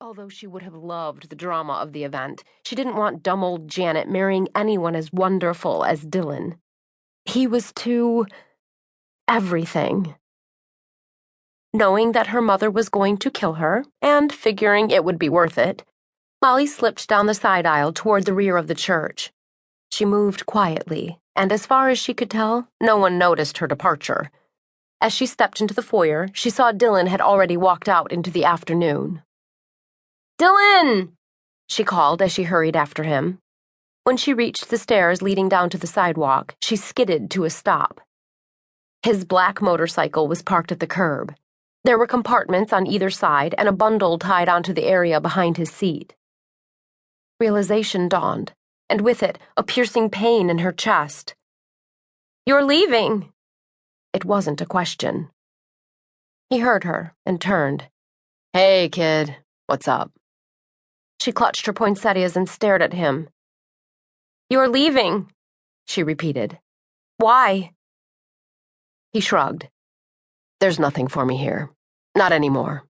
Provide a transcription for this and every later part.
Although she would have loved the drama of the event, she didn't want dumb old Janet marrying anyone as wonderful as Dylan. He was too everything. Knowing that her mother was going to kill her, and figuring it would be worth it, Molly slipped down the side aisle toward the rear of the church. She moved quietly, and as far as she could tell, no one noticed her departure. As she stepped into the foyer, she saw Dylan had already walked out into the afternoon. "Dylan!" she called as she hurried after him. When she reached the stairs leading down to the sidewalk, she skidded to a stop. His black motorcycle was parked at the curb. There were compartments on either side and a bundle tied onto the area behind his seat. Realization dawned, and with it, a piercing pain in her chest. "You're leaving!" It wasn't a question. He heard her and turned. "Hey, kid, what's up?" She clutched her poinsettias and stared at him. "You're leaving," she repeated. "Why?" He shrugged. "There's nothing for me here. Not anymore."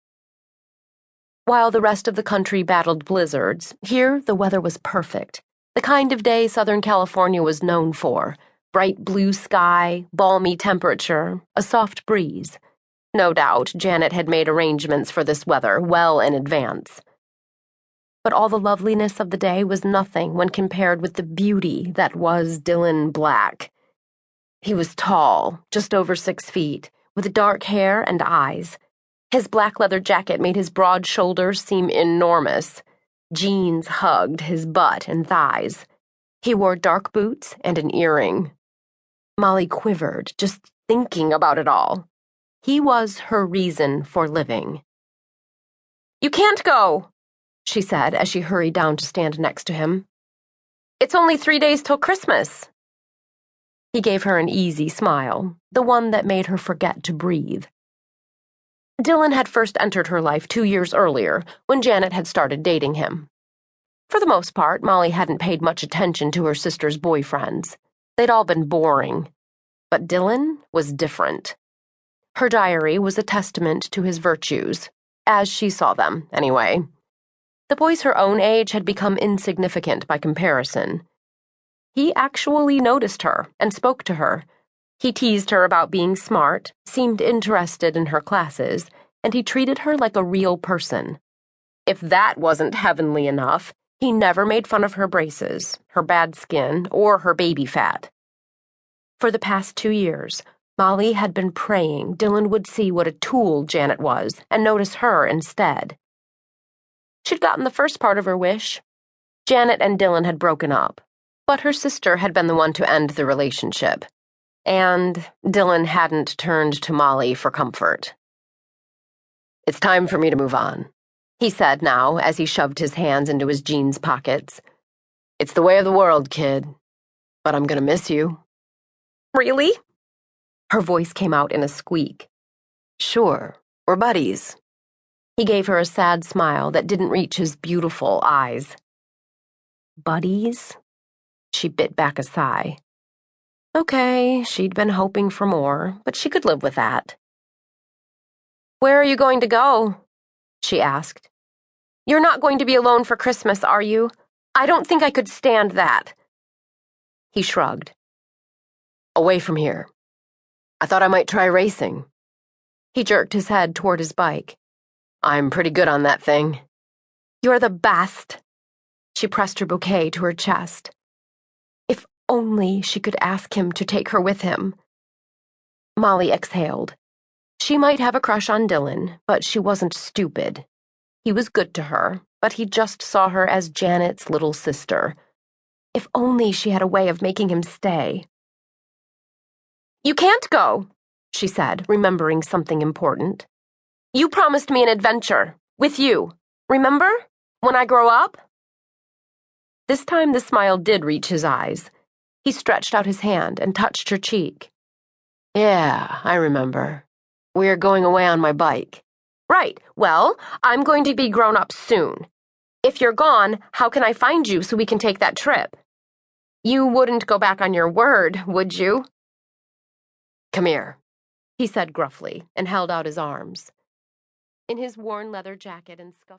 While the rest of the country battled blizzards, here the weather was perfect. The kind of day Southern California was known for. Bright blue sky, balmy temperature, a soft breeze. No doubt Janet had made arrangements for this weather well in advance. But all the loveliness of the day was nothing when compared with the beauty that was Dylan Black. He was tall, just over 6 feet, with dark hair and eyes. His black leather jacket made his broad shoulders seem enormous. Jeans hugged his butt and thighs. He wore dark boots and an earring. Molly quivered, just thinking about it all. He was her reason for living. "You can't go," she said as she hurried down to stand next to him. "It's only 3 days till Christmas." He gave her an easy smile, the one that made her forget to breathe. Dylan had first entered her life 2 years earlier, when Janet had started dating him. For the most part, Molly hadn't paid much attention to her sister's boyfriends. They'd all been boring. But Dylan was different. Her diary was a testament to his virtues, as she saw them, anyway. The boys her own age had become insignificant by comparison. He actually noticed her and spoke to her. He teased her about being smart, seemed interested in her classes, and he treated her like a real person. If that wasn't heavenly enough, he never made fun of her braces, her bad skin, or her baby fat. For the past 2 years, Molly had been praying Dylan would see what a tool Janet was and notice her instead. She'd gotten the first part of her wish. Janet and Dylan had broken up, but her sister had been the one to end the relationship. And Dylan hadn't turned to Molly for comfort. "It's time for me to move on," he said now as he shoved his hands into his jeans pockets. "It's the way of the world, kid. But I'm gonna miss you." "Really?" Her voice came out in a squeak. "Sure, we're buddies." He gave her a sad smile that didn't reach his beautiful eyes. Buddies? She bit back a sigh. Okay, she'd been hoping for more, but she could live with that. "Where are you going to go?" she asked. "You're not going to be alone for Christmas, are you? I don't think I could stand that." He shrugged. "Away from here. I thought I might try racing." He jerked his head toward his bike. "I'm pretty good on that thing." "You're the best." She pressed her bouquet to her chest. If only she could ask him to take her with him. Molly exhaled. She might have a crush on Dylan, but she wasn't stupid. He was good to her, but he just saw her as Janet's little sister. If only she had a way of making him stay. "You can't go," she said, remembering something important. "You promised me an adventure, with you. Remember? When I grow up?" This time the smile did reach his eyes. He stretched out his hand and touched her cheek. "Yeah, I remember. We're going away on my bike." "Right. Well, I'm going to be grown up soon. If you're gone, how can I find you so we can take that trip? You wouldn't go back on your word, would you?" "Come here," he said gruffly and held out his arms. In his worn leather jacket and scuffed